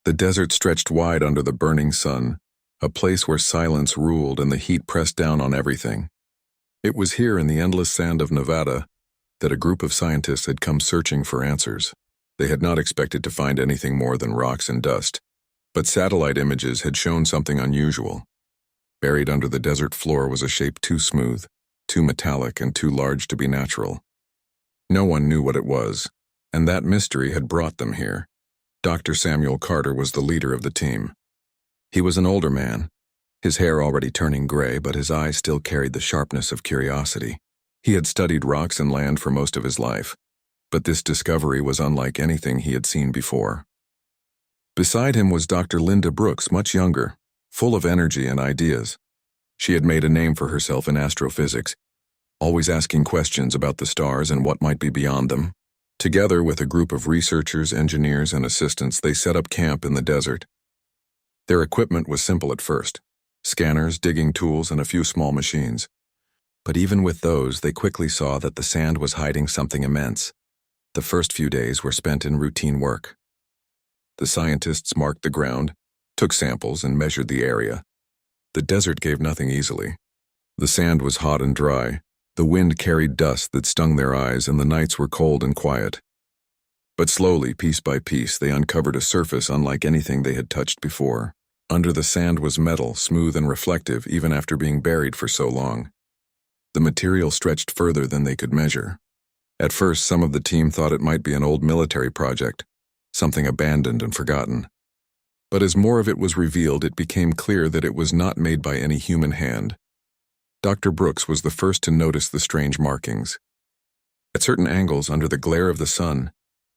The desert stretched wide under the burning sun, a place where silence ruled and the heat pressed down on everything. It was here in the endless sand of Nevada that a group of scientists had come searching for answers. They had not expected to find anything more than rocks and dust, but satellite images had shown something unusual. Buried under the desert floor was a shape too smooth, too metallic, and too large to be natural. No one knew what it was, and that mystery had brought them here. Dr. Samuel Carter was the leader of the team. He was an older man, his hair already turning gray, but his eyes still carried the sharpness of curiosity. He had studied rocks and land for most of his life, but this discovery was unlike anything he had seen before. Beside him was Dr. Linda Brooks, much younger, full of energy and ideas. She had made a name for herself in astrophysics, always asking questions about the stars and what might be beyond them. Together with a group of researchers, engineers, and assistants, they set up camp in the desert. Their equipment was simple at first: scanners, digging tools, and a few small machines. But even with those, they quickly saw that the sand was hiding something immense. The first few days were spent in routine work. The scientists marked the ground, took samples, and measured the area. The desert gave nothing easily. The sand was hot and dry, the wind carried dust that stung their eyes, and the nights were cold and quiet. But slowly, piece by piece, they uncovered a surface unlike anything they had touched before. Under the sand was metal, smooth and reflective even after being buried for so long. The material stretched further than they could measure. At first, some of the team thought it might be an old military project, something abandoned and forgotten. But as more of it was revealed, it became clear that it was not made by any human hand. Dr. Brooks was the first to notice the strange markings. At certain angles, under the glare of the sun,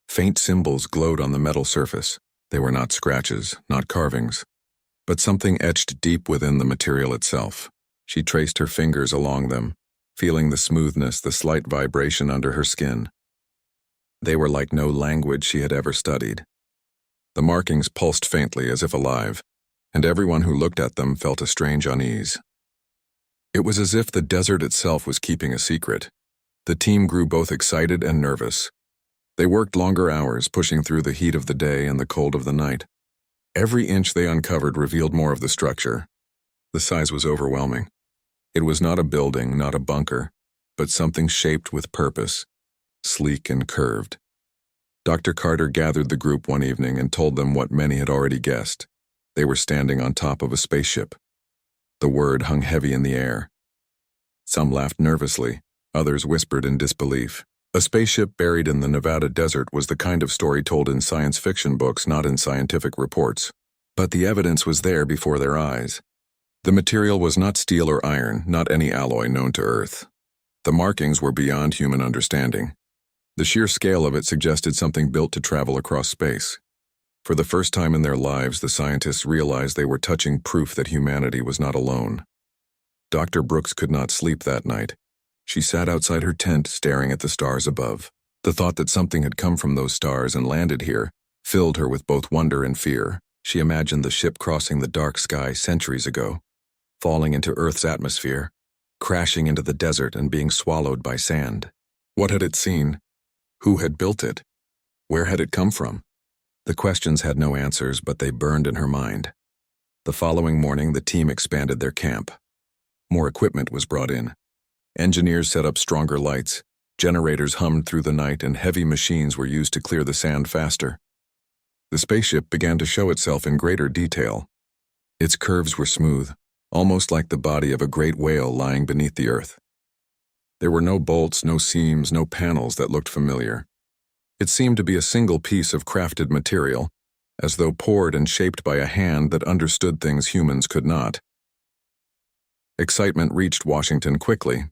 faint symbols glowed on the metal surface. They were not scratches, not carvings, but something etched deep within the material itself. She traced her fingers along them, feeling the smoothness, the slight vibration under her skin. They were like no language she had ever studied. The markings pulsed faintly as if alive, and everyone who looked at them felt a strange unease. It was as if the desert itself was keeping a secret. The team grew both excited and nervous. They worked longer hours, pushing through the heat of the day and the cold of the night. Every inch they uncovered revealed more of the structure. The size was overwhelming. It was not a building, not a bunker, but something shaped with purpose, sleek and curved. Dr. Carter gathered the group one evening and told them what many had already guessed. They were standing on top of a spaceship. The word hung heavy in the air. Some laughed nervously, others whispered in disbelief. A spaceship buried in the Nevada desert was the kind of story told in science fiction books, not in scientific reports. But the evidence was there before their eyes. The material was not steel or iron, not any alloy known to Earth. The markings were beyond human understanding. The sheer scale of it suggested something built to travel across space. For the first time in their lives, the scientists realized they were touching proof that humanity was not alone. Dr. Brooks could not sleep that night. She sat outside her tent, staring at the stars above. The thought that something had come from those stars and landed here filled her with both wonder and fear. She imagined the ship crossing the dark sky centuries ago, falling into Earth's atmosphere, crashing into the desert and being swallowed by sand. What had it seen? Who had built it? Where had it come from? The questions had no answers, but they burned in her mind. The following morning, the team expanded their camp. More equipment was brought in. Engineers set up stronger lights, generators hummed through the night, and heavy machines were used to clear the sand faster. The spaceship began to show itself in greater detail. Its curves were smooth, almost like the body of a great whale lying beneath the earth. There were no bolts, no seams, no panels that looked familiar. It seemed to be a single piece of crafted material, as though poured and shaped by a hand that understood things humans could not. Excitement reached Washington quickly.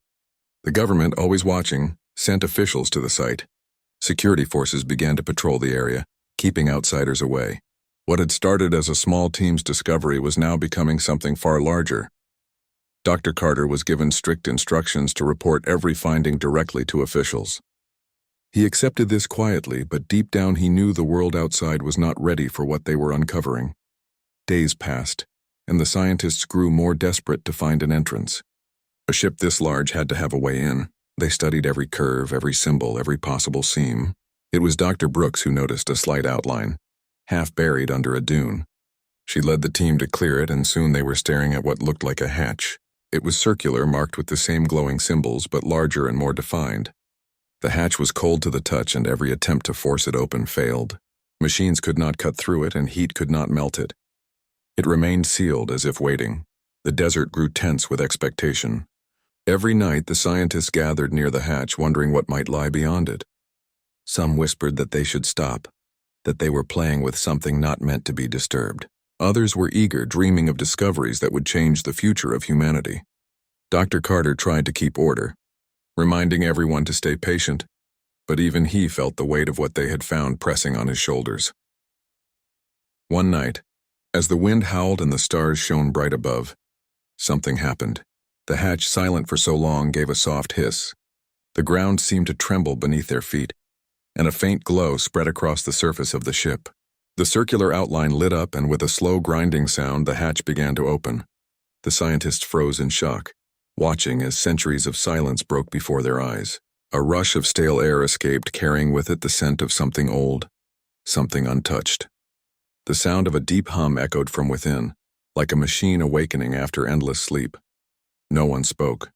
The government, always watching, sent officials to the site. Security forces began to patrol the area, keeping outsiders away. What had started as a small team's discovery was now becoming something far larger. Dr. Carter was given strict instructions to report every finding directly to officials. He accepted this quietly, but deep down he knew the world outside was not ready for what they were uncovering. Days passed, and the scientists grew more desperate to find an entrance. A ship this large had to have a way in. They studied every curve, every symbol, every possible seam. It was Dr. Brooks who noticed a slight outline. half buried under a dune. She led the team to clear it, and soon they were staring at what looked like a hatch. It was circular, marked with the same glowing symbols, but larger and more defined. The hatch was cold to the touch, and every attempt to force it open failed. Machines could not cut through it, and heat could not melt it. It remained sealed, as if waiting. The desert grew tense with expectation. Every night, the scientists gathered near the hatch, wondering what might lie beyond it. Some whispered that they should stop, that they were playing with something not meant to be disturbed. Others were eager, dreaming of discoveries that would change the future of humanity. Dr. Carter tried to keep order, reminding everyone to stay patient, but even he felt the weight of what they had found pressing on his shoulders. One night, as the wind howled and the stars shone bright above, something happened. The hatch, silent for so long, gave a soft hiss. The ground seemed to tremble beneath their feet, and a faint glow spread across the surface of the ship. The circular outline lit up, and with a slow grinding sound, the hatch began to open. The scientists froze in shock, watching as centuries of silence broke before their eyes. A rush of stale air escaped, carrying with it the scent of something old, something untouched. The sound of a deep hum echoed from within, like a machine awakening after endless sleep. No one spoke.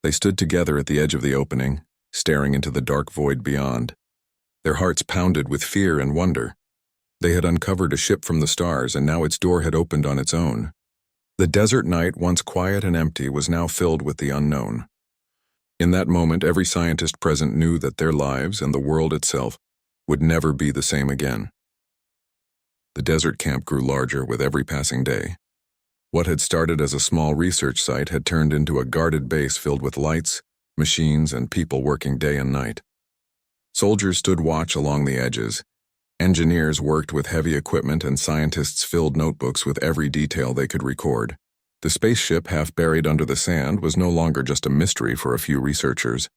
They stood together at the edge of the opening, staring into the dark void beyond. Their hearts pounded with fear and wonder. They had uncovered a ship from the stars, and now its door had opened on its own. The desert night, once quiet and empty, was now filled with the unknown. In that moment, every scientist present knew that their lives and the world itself would never be the same again. The desert camp grew larger with every passing day. What had started as a small research site had turned into a guarded base filled with lights, machines, and people working day and night. Soldiers stood watch along the edges. Engineers worked with heavy equipment, and scientists filled notebooks with every detail they could record. The spaceship, half buried under the sand, was no longer just a mystery for a few researchers.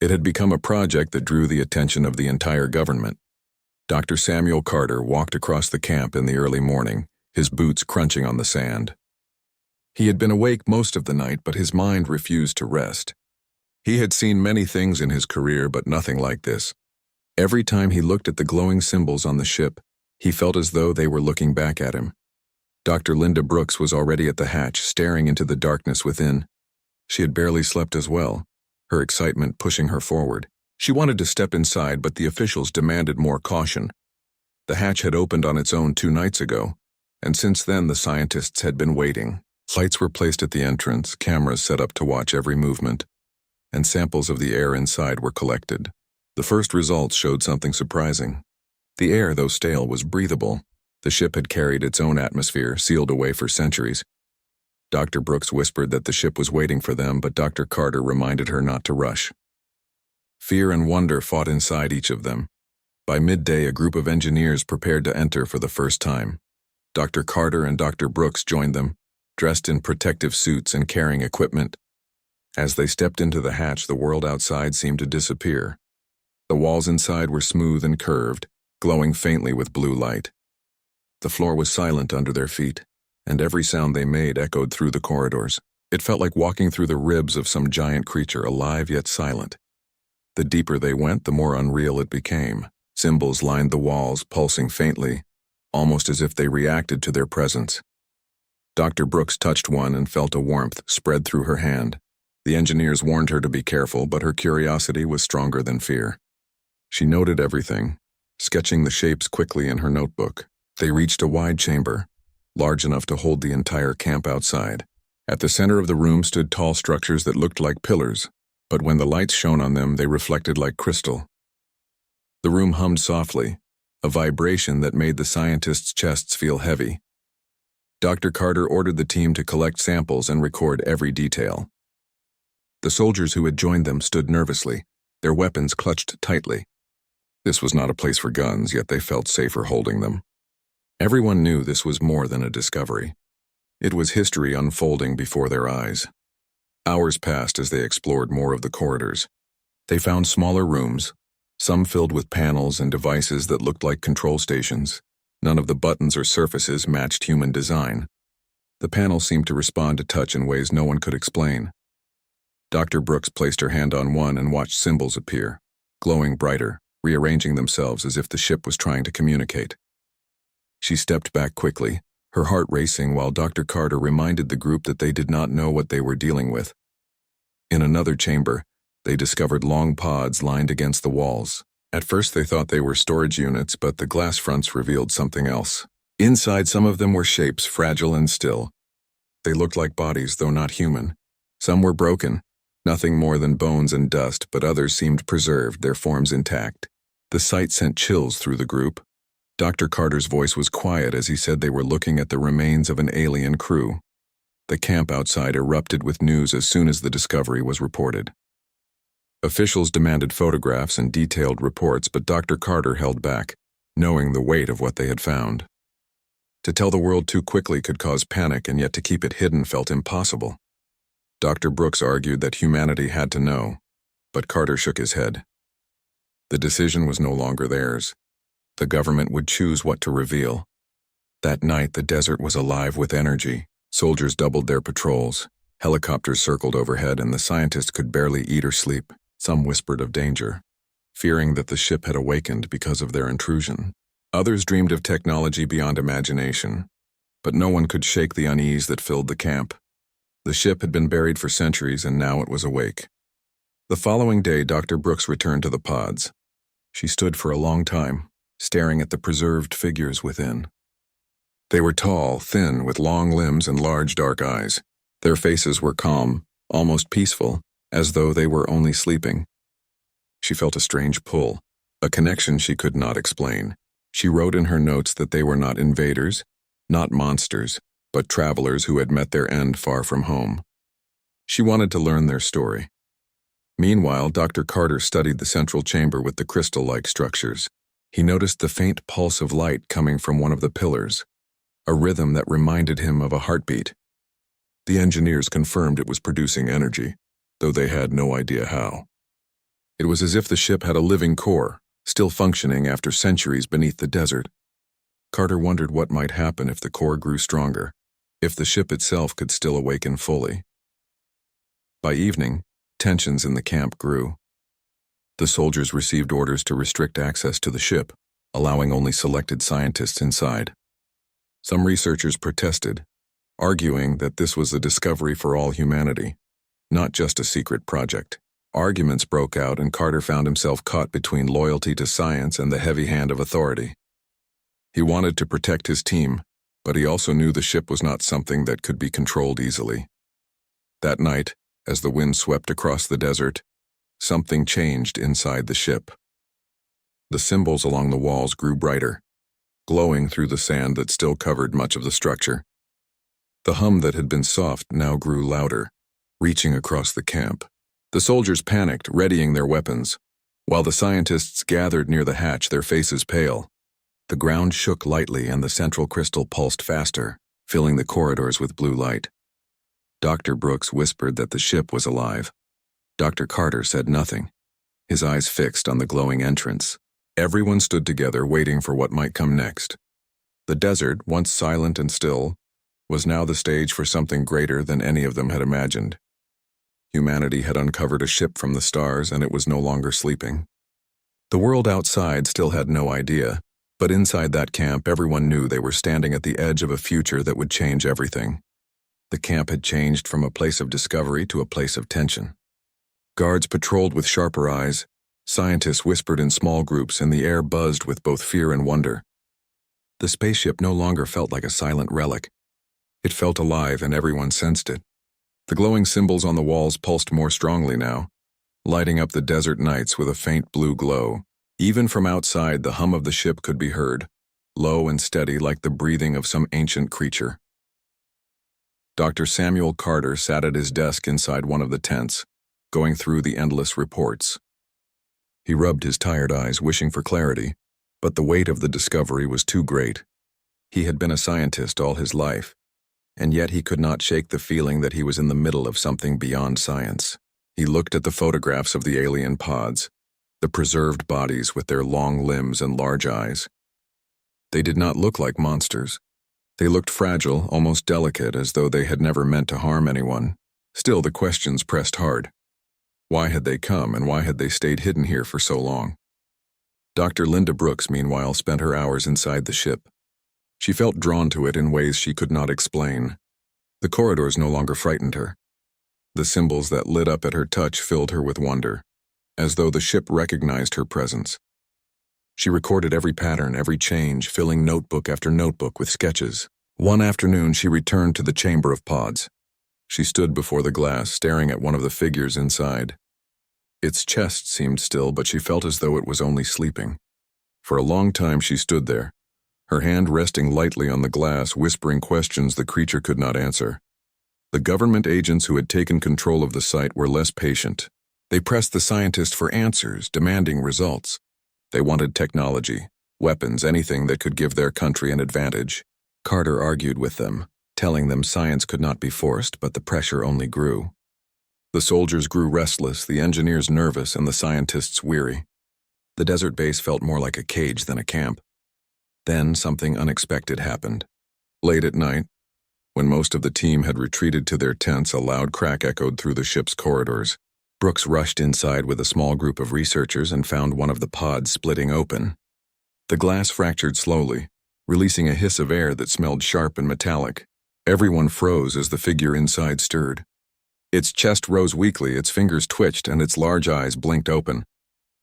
It had become a project that drew the attention of the entire government. Dr. Samuel Carter walked across the camp in the early morning, his boots crunching on the sand. He had been awake most of the night, but his mind refused to rest. He had seen many things in his career, but nothing like this. Every time he looked at the glowing symbols on the ship, he felt as though they were looking back at him. Dr. Linda Brooks was already at the hatch, staring into the darkness within. She had barely slept as well, her excitement pushing her forward. She wanted to step inside, but the officials demanded more caution. The hatch had opened on its own 2 nights ago, and since then the scientists had been waiting. Lights were placed at the entrance, cameras set up to watch every movement, and samples of the air inside were collected. The first results showed something surprising. The air, though stale, was breathable. The ship had carried its own atmosphere, sealed away for centuries. Dr. Brooks whispered that the ship was waiting for them, but Dr. Carter reminded her not to rush. Fear and wonder fought inside each of them. By midday, a group of engineers prepared to enter for the first time. Dr. Carter and Dr. Brooks joined them, dressed in protective suits and carrying equipment. As they stepped into the hatch, the world outside seemed to disappear. The walls inside were smooth and curved, glowing faintly with blue light. The floor was silent under their feet, and every sound they made echoed through the corridors. It felt like walking through the ribs of some giant creature, alive yet silent. The deeper they went, the more unreal it became. Symbols lined the walls, pulsing faintly, almost as if they reacted to their presence. Dr. Brooks touched one and felt a warmth spread through her hand. The engineers warned her to be careful, but her curiosity was stronger than fear. She noted everything, sketching the shapes quickly in her notebook. They reached a wide chamber, large enough to hold the entire camp outside. At the center of the room stood tall structures that looked like pillars, but when the lights shone on them, they reflected like crystal. The room hummed softly, a vibration that made the scientists' chests feel heavy. Dr. Carter ordered the team to collect samples and record every detail. The soldiers who had joined them stood nervously, their weapons clutched tightly. This was not a place for guns, yet they felt safer holding them. Everyone knew this was more than a discovery. It was history unfolding before their eyes. Hours passed as they explored more of the corridors. They found smaller rooms, some filled with panels and devices that looked like control stations. None of the buttons or surfaces matched human design. The panels seemed to respond to touch in ways no one could explain. Dr. Brooks placed her hand on one and watched symbols appear, glowing brighter, rearranging themselves as if the ship was trying to communicate. She stepped back quickly, her heart racing while Dr. Carter reminded the group that they did not know what they were dealing with. In another chamber, they discovered long pods lined against the walls. At first they thought they were storage units, but the glass fronts revealed something else. Inside, some of them were shapes, fragile and still. They looked like bodies, though not human. Some were broken, nothing more than bones and dust, but others seemed preserved, their forms intact. The sight sent chills through the group. Dr. Carter's voice was quiet as he said they were looking at the remains of an alien crew. The camp outside erupted with news as soon as the discovery was reported. Officials demanded photographs and detailed reports, but Dr. Carter held back, knowing the weight of what they had found. To tell the world too quickly could cause panic, and yet to keep it hidden felt impossible. Dr. Brooks argued that humanity had to know, but Carter shook his head. The decision was no longer theirs. The government would choose what to reveal. That night, the desert was alive with energy. Soldiers doubled their patrols. Helicopters circled overhead, and the scientists could barely eat or sleep. Some whispered of danger, fearing that the ship had awakened because of their intrusion. Others dreamed of technology beyond imagination, but no one could shake the unease that filled the camp. The ship had been buried for centuries, and now it was awake. The following day, Dr. Brooks returned to the pods. She stood for a long time, staring at the preserved figures within. They were tall, thin, with long limbs and large dark eyes. Their faces were calm, almost peaceful, as though they were only sleeping. She felt a strange pull, a connection she could not explain. She wrote in her notes that they were not invaders, not monsters, but travelers who had met their end far from home. She wanted to learn their story. Meanwhile, Dr. Carter studied the central chamber with the crystal-like structures. He noticed the faint pulse of light coming from one of the pillars, a rhythm that reminded him of a heartbeat. The engineers confirmed it was producing energy, though they had no idea how. It was as if the ship had a living core, still functioning after centuries beneath the desert. Carter wondered what might happen if the core grew stronger, if the ship itself could still awaken fully. By evening, tensions in the camp grew. The soldiers received orders to restrict access to the ship, allowing only selected scientists inside. Some researchers protested, arguing that this was a discovery for all humanity, not just a secret project. Arguments broke out, and Carter found himself caught between loyalty to science and the heavy hand of authority. He wanted to protect his team, but he also knew the ship was not something that could be controlled easily. That night, as the wind swept across the desert, something changed inside the ship. The symbols along the walls grew brighter, glowing through the sand that still covered much of the structure. The hum that had been soft now grew louder, reaching across the camp. The soldiers panicked, readying their weapons, while the scientists gathered near the hatch, their faces pale. The ground shook lightly, and the central crystal pulsed faster, filling the corridors with blue light. Dr. Brooks whispered that the ship was alive. Dr. Carter said nothing, his eyes fixed on the glowing entrance. Everyone stood together, waiting for what might come next. The desert, once silent and still, was now the stage for something greater than any of them had imagined. Humanity had uncovered a ship from the stars, and it was no longer sleeping. The world outside still had no idea, but inside that camp, everyone knew they were standing at the edge of a future that would change everything. The camp had changed from a place of discovery to a place of tension. Guards patrolled with sharper eyes. Scientists whispered in small groups, and the air buzzed with both fear and wonder. The spaceship no longer felt like a silent relic. It felt alive, and everyone sensed it. The glowing symbols on the walls pulsed more strongly now, lighting up the desert nights with a faint blue glow. Even from outside, the hum of the ship could be heard, low and steady like the breathing of some ancient creature. Dr. Samuel Carter sat at his desk inside one of the tents, going through the endless reports. He rubbed his tired eyes, wishing for clarity, but the weight of the discovery was too great. He had been a scientist all his life, and yet he could not shake the feeling that he was in the middle of something beyond science. He looked at the photographs of the alien pods, the preserved bodies with their long limbs and large eyes. They did not look like monsters. They looked fragile, almost delicate, as though they had never meant to harm anyone. Still, the questions pressed hard. Why had they come, and why had they stayed hidden here for so long? Dr. Linda Brooks, meanwhile, spent her hours inside the ship. She felt drawn to it in ways she could not explain. The corridors no longer frightened her. The symbols that lit up at her touch filled her with wonder, as though the ship recognized her presence. She recorded every pattern, every change, filling notebook after notebook with sketches. One afternoon, she returned to the chamber of pods. She stood before the glass, staring at one of the figures inside. Its chest seemed still, but she felt as though it was only sleeping. For a long time she stood there, her hand resting lightly on the glass, whispering questions the creature could not answer. The government agents who had taken control of the site were less patient. They pressed the scientist for answers, demanding results. They wanted technology, weapons, anything that could give their country an advantage. Carter argued with them, telling them science could not be forced, but the pressure only grew. The soldiers grew restless, the engineers nervous, and the scientists weary. The desert base felt more like a cage than a camp. Then something unexpected happened. Late at night, when most of the team had retreated to their tents, a loud crack echoed through the ship's corridors. Brooks rushed inside with a small group of researchers and found one of the pods splitting open. The glass fractured slowly, releasing a hiss of air that smelled sharp and metallic. Everyone froze as the figure inside stirred. Its chest rose weakly, its fingers twitched, and its large eyes blinked open.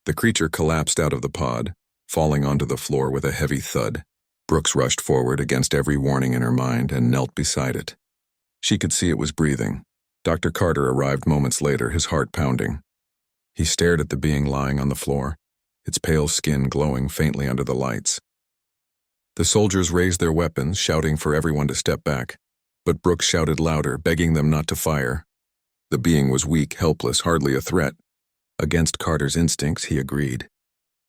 The creature collapsed out of the pod, falling onto the floor with a heavy thud. Brooks rushed forward against every warning in her mind and knelt beside it. She could see it was breathing. Dr. Carter arrived moments later, his heart pounding. He stared at the being lying on the floor, its pale skin glowing faintly under the lights. The soldiers raised their weapons, shouting for everyone to step back, but Brooks shouted louder, begging them not to fire. The being was weak, helpless, hardly a threat. Against Carter's instincts, he agreed.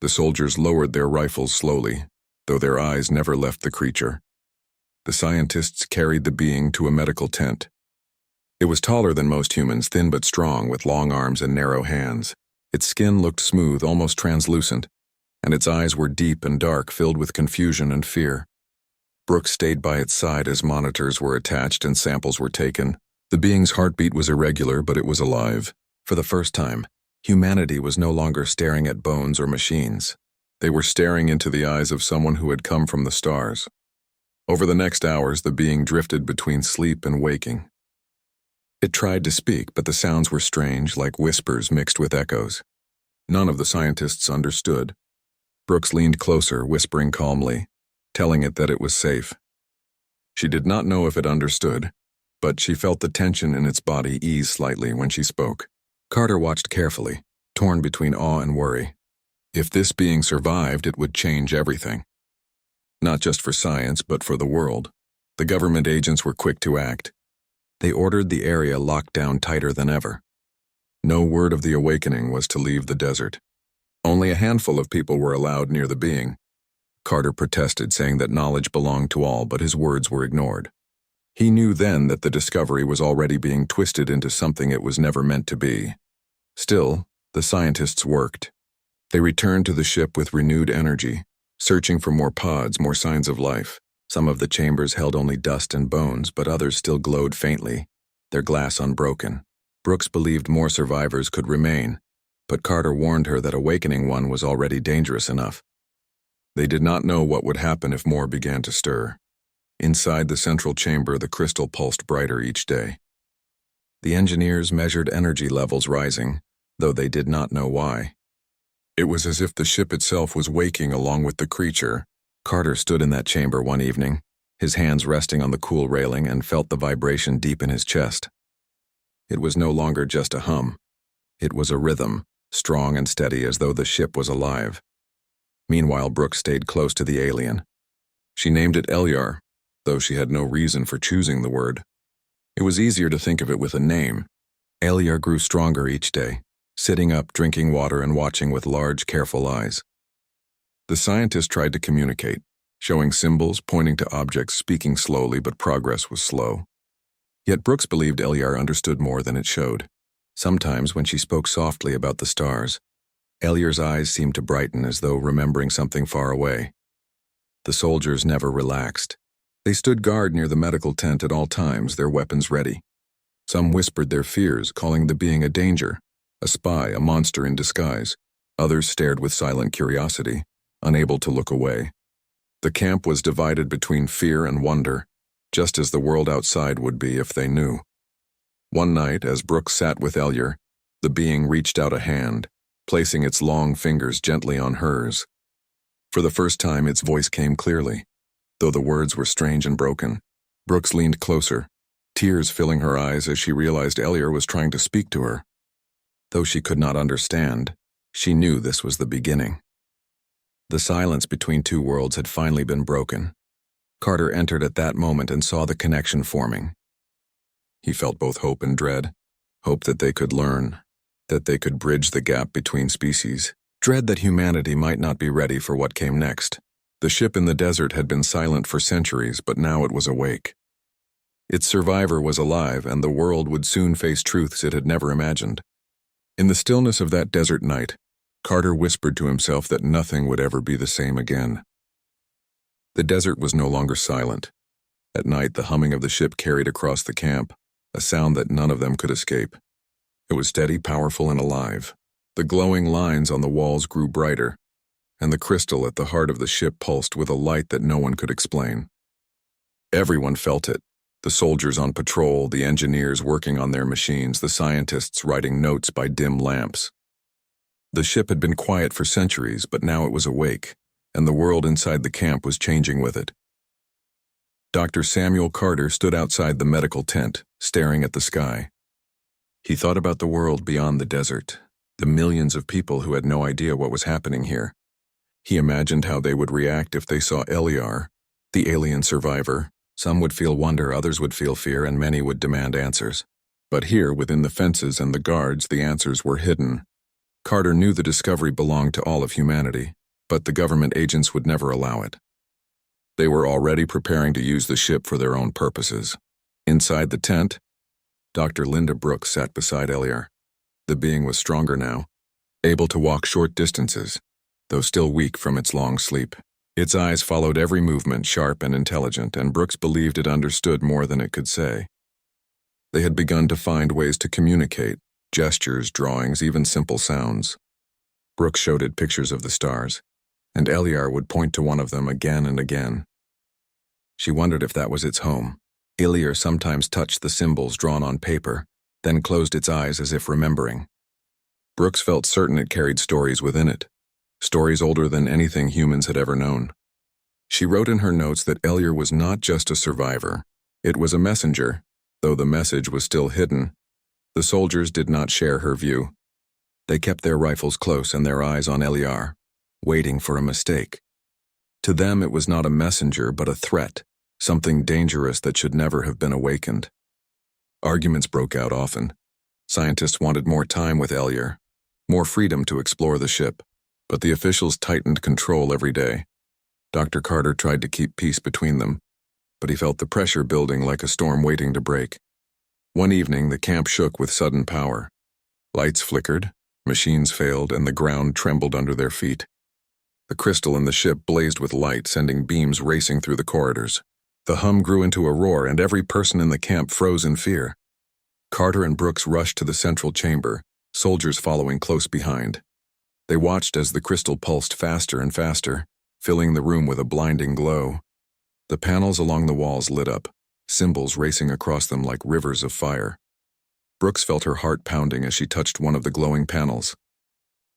The soldiers lowered their rifles slowly, though their eyes never left the creature. The scientists carried the being to a medical tent. It was taller than most humans, thin but strong, with long arms and narrow hands. Its skin looked smooth, almost translucent, and its eyes were deep and dark, filled with confusion and fear. Brooks stayed by its side as monitors were attached and samples were taken. The being's heartbeat was irregular, but it was alive. For the first time, humanity was no longer staring at bones or machines. They were staring into the eyes of someone who had come from the stars. Over the next hours, the being drifted between sleep and waking. It tried to speak, but the sounds were strange, like whispers mixed with echoes. None of the scientists understood. Brooks leaned closer, whispering calmly, telling it that it was safe. She did not know if it understood, but she felt the tension in its body ease slightly when she spoke. Carter watched carefully, torn between awe and worry. If this being survived, it would change everything. Not just for science, but for the world. The government agents were quick to act. They ordered the area locked down tighter than ever. No word of the awakening was to leave the desert. Only a handful of people were allowed near the being. Carter protested, saying that knowledge belonged to all, but his words were ignored. He knew then that the discovery was already being twisted into something it was never meant to be. Still, the scientists worked. They returned to the ship with renewed energy, searching for more pods, more signs of life. Some of the chambers held only dust and bones, but others still glowed faintly, their glass unbroken. Brooks believed more survivors could remain, but Carter warned her that awakening one was already dangerous enough. They did not know what would happen if more began to stir. Inside the central chamber, the crystal pulsed brighter each day. The engineers measured energy levels rising, though they did not know why. It was as if the ship itself was waking along with the creature. Carter stood in that chamber one evening, his hands resting on the cool railing, and felt the vibration deep in his chest. It was no longer just a hum. It was a rhythm, strong and steady, as though the ship was alive. Meanwhile, Brooks stayed close to the alien. She named it Elyar, though she had no reason for choosing the word. It was easier to think of it with a name. Elyar grew stronger each day, sitting up, drinking water, and watching with large, careful eyes. The scientist tried to communicate, showing symbols, pointing to objects, speaking slowly, but progress was slow. Yet Brooks believed Elyar understood more than it showed. Sometimes, when she spoke softly about the stars, Elyar's eyes seemed to brighten as though remembering something far away. The soldiers never relaxed. They stood guard near the medical tent at all times, their weapons ready. Some whispered their fears, calling the being a danger, a spy, a monster in disguise. Others stared with silent curiosity, unable to look away. The camp was divided between fear and wonder, just as the world outside would be if they knew. One night, as Brooks sat with Elyar, the being reached out a hand, placing its long fingers gently on hers. For the first time, its voice came clearly, though the words were strange and broken. Brooks leaned closer, tears filling her eyes as she realized Elyar was trying to speak to her. Though she could not understand, she knew this was the beginning. The silence between two worlds had finally been broken. Carter entered at that moment and saw the connection forming. He felt both hope and dread. Hope that they could learn, that they could bridge the gap between species. Dread that humanity might not be ready for what came next. The ship in the desert had been silent for centuries, but now it was awake. Its survivor was alive, and the world would soon face truths it had never imagined. In the stillness of that desert night, Carter whispered to himself that nothing would ever be the same again. The desert was no longer silent. At night, the humming of the ship carried across the camp, a sound that none of them could escape. It was steady, powerful, and alive. The glowing lines on the walls grew brighter, and the crystal at the heart of the ship pulsed with a light that no one could explain. Everyone felt it. The soldiers on patrol, the engineers working on their machines, the scientists writing notes by dim lamps. The ship had been quiet for centuries, but now it was awake, and the world inside the camp was changing with it. Dr. Samuel Carter stood outside the medical tent, staring at the sky. He thought about the world beyond the desert, the millions of people who had no idea what was happening here. He imagined how they would react if they saw Elyar, the alien survivor. Some would feel wonder, others would feel fear, and many would demand answers. But here, within the fences and the guards, the answers were hidden. Carter knew the discovery belonged to all of humanity, but the government agents would never allow it. They were already preparing to use the ship for their own purposes. Inside the tent, Dr. Linda Brooks sat beside Elyar. The being was stronger now, able to walk short distances, though still weak from its long sleep. Its eyes followed every movement, sharp and intelligent, and Brooks believed it understood more than it could say. They had begun to find ways to communicate, gestures, drawings, even simple sounds. Brooks showed it pictures of the stars, and Elyar would point to one of them again and again. She wondered if that was its home. Elyar sometimes touched the symbols drawn on paper, then closed its eyes as if remembering. Brooks felt certain it carried stories within it, stories older than anything humans had ever known. She wrote in her notes that Elyar was not just a survivor. It was a messenger, though the message was still hidden. The soldiers did not share her view. They kept their rifles close and their eyes on Elyar, waiting for a mistake. To them it was not a messenger but a threat, something dangerous that should never have been awakened. Arguments broke out often. Scientists wanted more time with Elyar, more freedom to explore the ship, but the officials tightened control every day. Dr. Carter tried to keep peace between them, but he felt the pressure building like a storm waiting to break. One evening, the camp shook with sudden power. Lights flickered, machines failed, and the ground trembled under their feet. The crystal in the ship blazed with light, sending beams racing through the corridors. The hum grew into a roar, and every person in the camp froze in fear. Carter and Brooks rushed to the central chamber, soldiers following close behind. They watched as the crystal pulsed faster and faster, filling the room with a blinding glow. The panels along the walls lit up, symbols racing across them like rivers of fire. Brooks felt her heart pounding as she touched one of the glowing panels.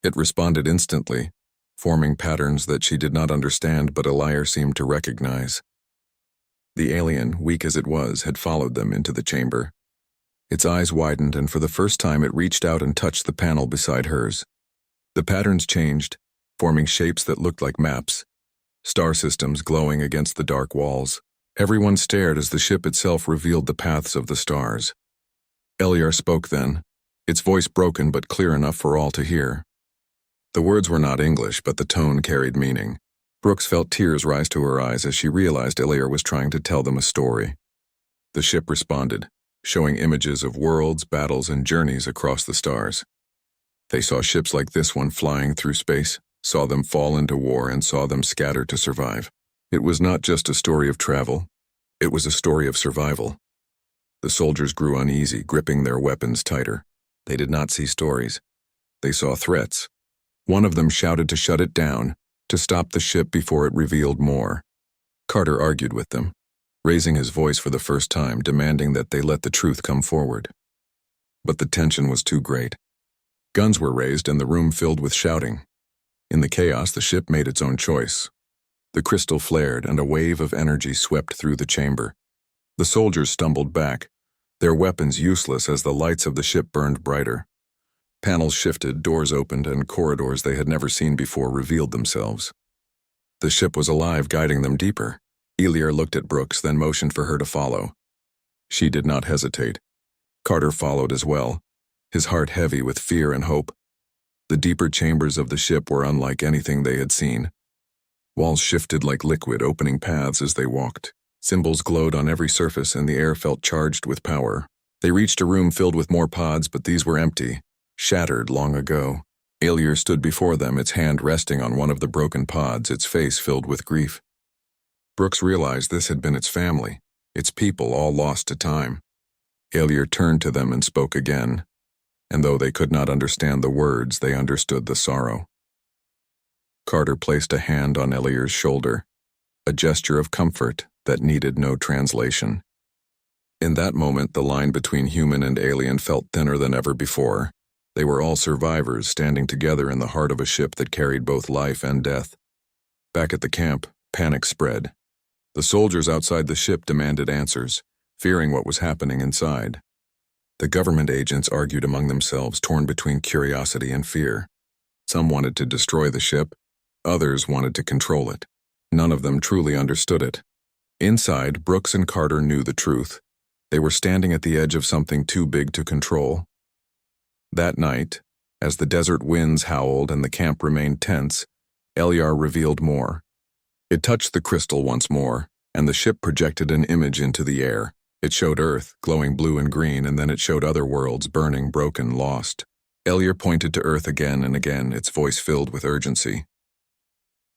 It responded instantly, forming patterns that she did not understand but Elyar seemed to recognize. The alien, weak as it was, had followed them into the chamber. Its eyes widened, and for the first time it reached out and touched the panel beside hers. The patterns changed, forming shapes that looked like maps, star systems glowing against the dark walls. Everyone stared as the ship itself revealed the paths of the stars. Elyar spoke then, its voice broken but clear enough for all to hear. The words were not English, but the tone carried meaning. Brooks felt tears rise to her eyes as she realized Elyar was trying to tell them a story. The ship responded, showing images of worlds, battles, and journeys across the stars. They saw ships like this one flying through space, saw them fall into war, and saw them scatter to survive. It was not just a story of travel. It was a story of survival. The soldiers grew uneasy, gripping their weapons tighter. They did not see stories. They saw threats. One of them shouted to shut it down, to stop the ship before it revealed more. Carter argued with them, raising his voice for the first time, demanding that they let the truth come forward. But the tension was too great. Guns were raised and the room filled with shouting. In the chaos, the ship made its own choice. The crystal flared and a wave of energy swept through the chamber. The soldiers stumbled back, their weapons useless as the lights of the ship burned brighter. Panels shifted, doors opened, and corridors they had never seen before revealed themselves. The ship was alive, guiding them deeper. Eliar looked at Brooks, then motioned for her to follow. She did not hesitate. Carter followed as well, his heart heavy with fear and hope. The deeper chambers of the ship were unlike anything they had seen. Walls shifted like liquid, opening paths as they walked. Symbols glowed on every surface, and the air felt charged with power. They reached a room filled with more pods, but these were empty, shattered long ago. Eliar stood before them, its hand resting on one of the broken pods, its face filled with grief. Brooks realized this had been its family, its people, all lost to time. Eliar turned to them and spoke again, and though they could not understand the words, they understood the sorrow. Carter placed a hand on Eliar's shoulder, a gesture of comfort that needed no translation. In that moment, the line between human and alien felt thinner than ever before. They were all survivors, standing together in the heart of a ship that carried both life and death. Back at the camp, panic spread. The soldiers outside the ship demanded answers, fearing what was happening inside. The government agents argued among themselves, torn between curiosity and fear. Some wanted to destroy the ship, others wanted to control it. None of them truly understood it. Inside, Brooks and Carter knew the truth. They were standing at the edge of something too big to control. That night, as the desert winds howled and the camp remained tense, Eliar revealed more. It touched the crystal once more, and the ship projected an image into the air. It showed Earth, glowing blue and green, and then it showed other worlds, burning, broken, lost. Eliar pointed to Earth again and again, its voice filled with urgency.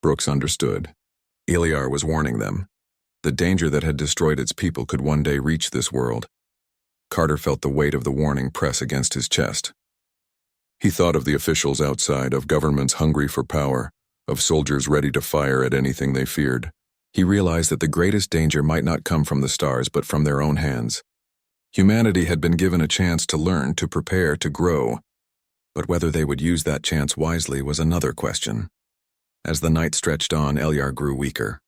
Brooks understood. Eliar was warning them. The danger that had destroyed its people could one day reach this world. Carter felt the weight of the warning press against his chest. He thought of the officials outside, of governments hungry for power, of soldiers ready to fire at anything they feared. He realized that the greatest danger might not come from the stars, but from their own hands. Humanity had been given a chance to learn, to prepare, to grow. But whether they would use that chance wisely was another question. As the night stretched on, Eliar grew weaker.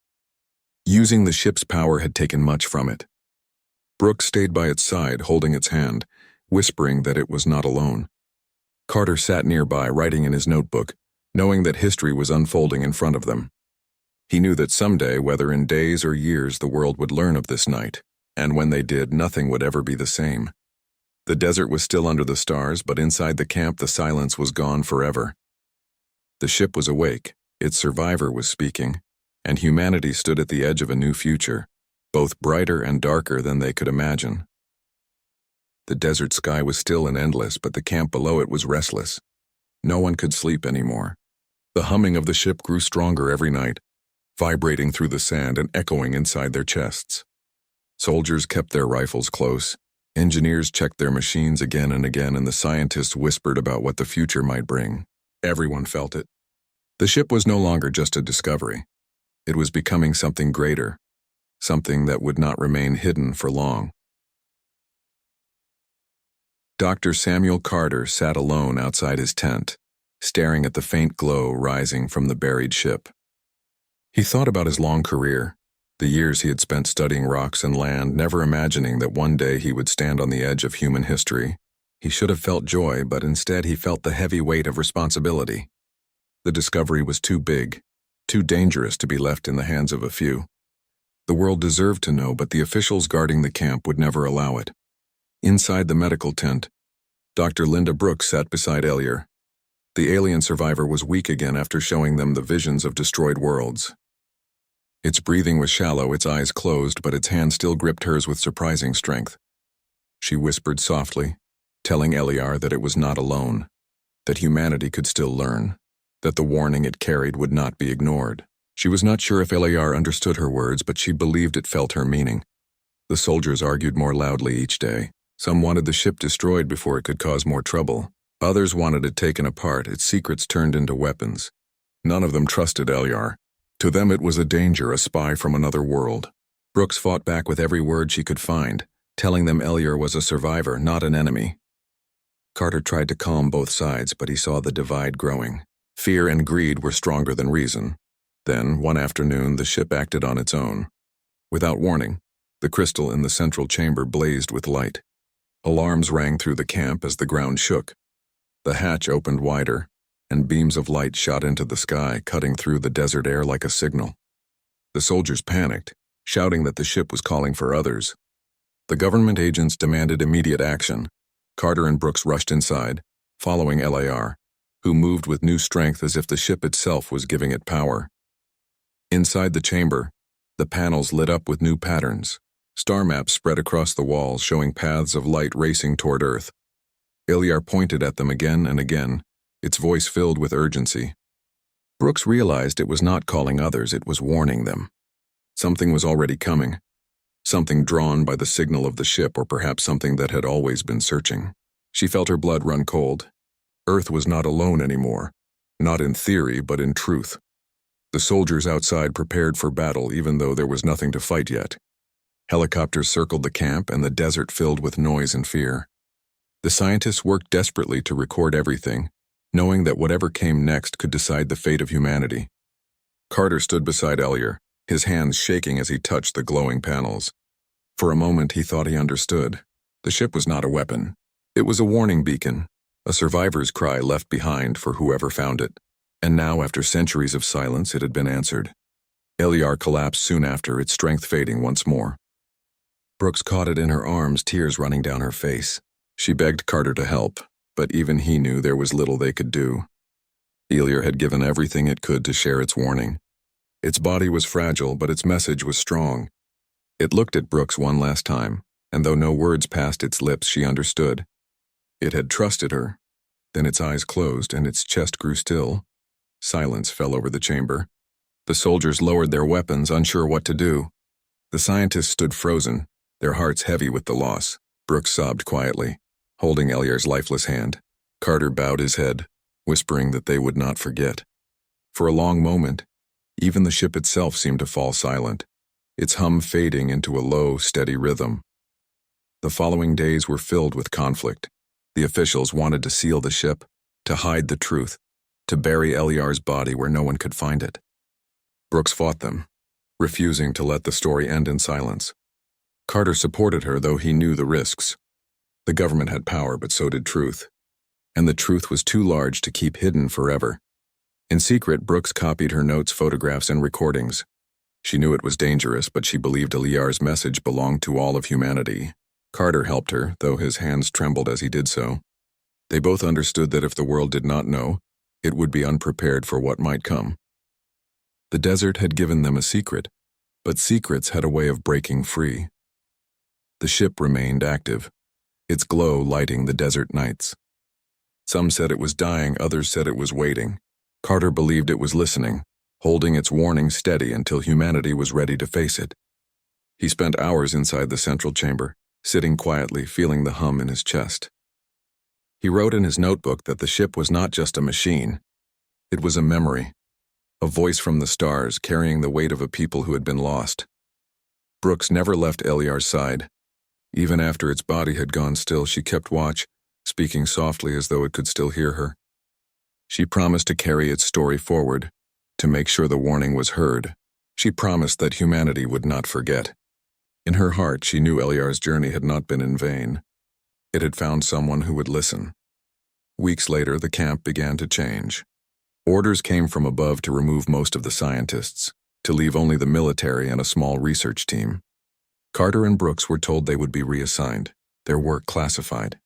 Using the ship's power had taken much from it. Brooks stayed by its side, holding its hand, whispering that it was not alone. Carter sat nearby, writing in his notebook, knowing that history was unfolding in front of them. He knew that someday, whether in days or years, the world would learn of this night, and when they did, nothing would ever be the same. The desert was still under the stars, but inside the camp the silence was gone forever. The ship was awake, its survivor was speaking, and humanity stood at the edge of a new future, both brighter and darker than they could imagine. The desert sky was still and endless, but the camp below it was restless. No one could sleep anymore. The humming of the ship grew stronger every night, vibrating through the sand and echoing inside their chests. Soldiers kept their rifles close, engineers checked their machines again and again, and the scientists whispered about what the future might bring. Everyone felt it. The ship was no longer just a discovery. It was becoming something greater, something that would not remain hidden for long. Dr. Samuel Carter sat alone outside his tent, staring at the faint glow rising from the buried ship. He thought about his long career, the years he had spent studying rocks and land, never imagining that one day he would stand on the edge of human history. He should have felt joy, but instead he felt the heavy weight of responsibility. The discovery was too big, too dangerous to be left in the hands of a few. The world deserved to know, but the officials guarding the camp would never allow it. Inside the medical tent, Dr. Linda Brooks sat beside Eliar. The alien survivor was weak again after showing them the visions of destroyed worlds. Its breathing was shallow, its eyes closed, but its hand still gripped hers with surprising strength. She whispered softly, telling Eliar that it was not alone, that humanity could still learn, that the warning it carried would not be ignored. She was not sure if Eliar understood her words, but she believed it felt her meaning. The soldiers argued more loudly each day. Some wanted the ship destroyed before it could cause more trouble. Others wanted it taken apart, its secrets turned into weapons. None of them trusted Eliar. To them it was a danger, a spy from another world. Brooks fought back with every word she could find, telling them Eliar was a survivor, not an enemy. Carter tried to calm both sides, but he saw the divide growing. Fear and greed were stronger than reason. Then, one afternoon, the ship acted on its own. Without warning, the crystal in the central chamber blazed with light. Alarms rang through the camp as the ground shook. The hatch opened wider, and beams of light shot into the sky, cutting through the desert air like a signal. The soldiers panicked, shouting that the ship was calling for others. The government agents demanded immediate action. Carter and Brooks rushed inside, following LAR, who moved with new strength as if the ship itself was giving it power. Inside the chamber, the panels lit up with new patterns. Star maps spread across the walls, showing paths of light racing toward Earth. Eliar pointed at them again and again, its voice filled with urgency. Brooks realized it was not calling others, it was warning them. Something was already coming. Something drawn by the signal of the ship, or perhaps something that had always been searching. She felt her blood run cold. Earth was not alone anymore. Not in theory, but in truth. The soldiers outside prepared for battle, even though there was nothing to fight yet. Helicopters circled the camp, and the desert filled with noise and fear. The scientists worked desperately to record everything, knowing that whatever came next could decide the fate of humanity. Carter stood beside Eliar, his hands shaking as he touched the glowing panels. For a moment he thought he understood. The ship was not a weapon. It was a warning beacon, a survivor's cry left behind for whoever found it. And now, after centuries of silence, it had been answered. Eliar collapsed soon after, its strength fading once more. Brooks caught it in her arms, tears running down her face. She begged Carter to help, but even he knew there was little they could do. Eliar had given everything it could to share its warning. Its body was fragile, but its message was strong. It looked at Brooks one last time, and though no words passed its lips, she understood. It had trusted her. Then its eyes closed, and its chest grew still. Silence fell over the chamber. The soldiers lowered their weapons, unsure what to do. The scientists stood frozen, their hearts heavy with the loss. Brooks sobbed quietly, holding Eliar's lifeless hand. Carter bowed his head, whispering that they would not forget. For a long moment, even the ship itself seemed to fall silent, its hum fading into a low, steady rhythm. The following days were filled with conflict. The officials wanted to seal the ship, to hide the truth, to bury Eliar's body where no one could find it. Brooks fought them, refusing to let the story end in silence. Carter supported her, though he knew the risks. The government had power, but so did truth. And the truth was too large to keep hidden forever. In secret, Brooks copied her notes, photographs, and recordings. She knew it was dangerous, but she believed Eliar's message belonged to all of humanity. Carter helped her, though his hands trembled as he did so. They both understood that if the world did not know, it would be unprepared for what might come. The desert had given them a secret, but secrets had a way of breaking free. The ship remained active, its glow lighting the desert nights. Some said it was dying, others said it was waiting. Carter believed it was listening, holding its warning steady until humanity was ready to face it. He spent hours inside the central chamber, sitting quietly, feeling the hum in his chest. He wrote in his notebook that the ship was not just a machine. It was a memory, a voice from the stars carrying the weight of a people who had been lost. Brooks never left Eliar's side. Even after its body had gone still, she kept watch, speaking softly as though it could still hear her. She promised to carry its story forward, to make sure the warning was heard. She promised that humanity would not forget. In her heart, she knew Eliar's journey had not been in vain. It had found someone who would listen. Weeks later, the camp began to change. Orders came from above to remove most of the scientists, to leave only the military and a small research team. Carter and Brooks were told they would be reassigned, their work classified.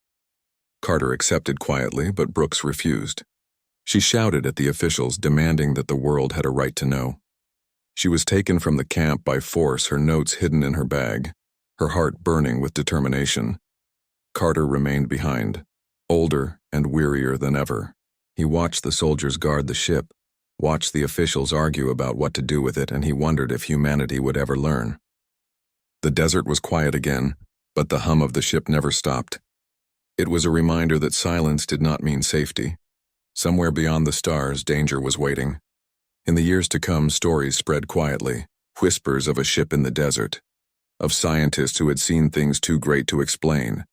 Carter accepted quietly, but Brooks refused. She shouted at the officials, demanding that the world had a right to know. She was taken from the camp by force, her notes hidden in her bag, her heart burning with determination. Carter remained behind, older and wearier than ever. He watched the soldiers guard the ship, watched the officials argue about what to do with it, and he wondered if humanity would ever learn. The desert was quiet again, but the hum of the ship never stopped. It was a reminder that silence did not mean safety. Somewhere beyond the stars, danger was waiting. In the years to come, stories spread quietly, whispers of a ship in the desert, of scientists who had seen things too great to explain,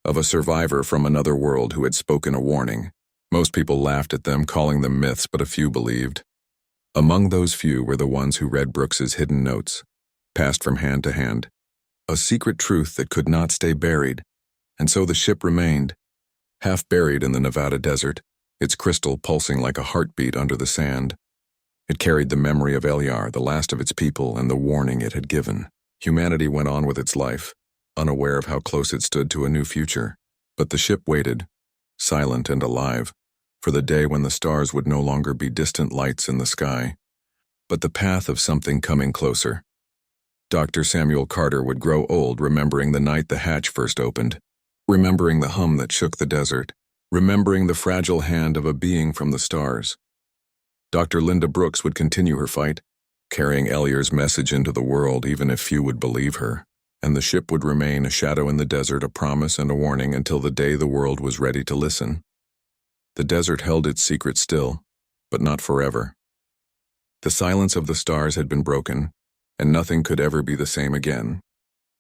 of a survivor from another world who had spoken a warning. Most people laughed at them, calling them myths, but a few believed. Among those few were the ones who read Brooks's hidden notes, passed from hand to hand, a secret truth that could not stay buried, and so the ship remained, half buried in the Nevada desert, its crystal pulsing like a heartbeat under the sand. It carried the memory of Elyar, the last of its people, and the warning it had given. Humanity went on with its life, unaware of how close it stood to a new future. But the ship waited, silent and alive, for the day when the stars would no longer be distant lights in the sky, but the path of something coming closer. Dr. Samuel Carter would grow old remembering the night the hatch first opened, remembering the hum that shook the desert, remembering the fragile hand of a being from the stars. Dr. Linda Brooks would continue her fight, carrying Elyar's message into the world even if few would believe her, and the ship would remain a shadow in the desert, a promise and a warning until the day the world was ready to listen. The desert held its secret still, but not forever. The silence of the stars had been broken, and nothing could ever be the same again.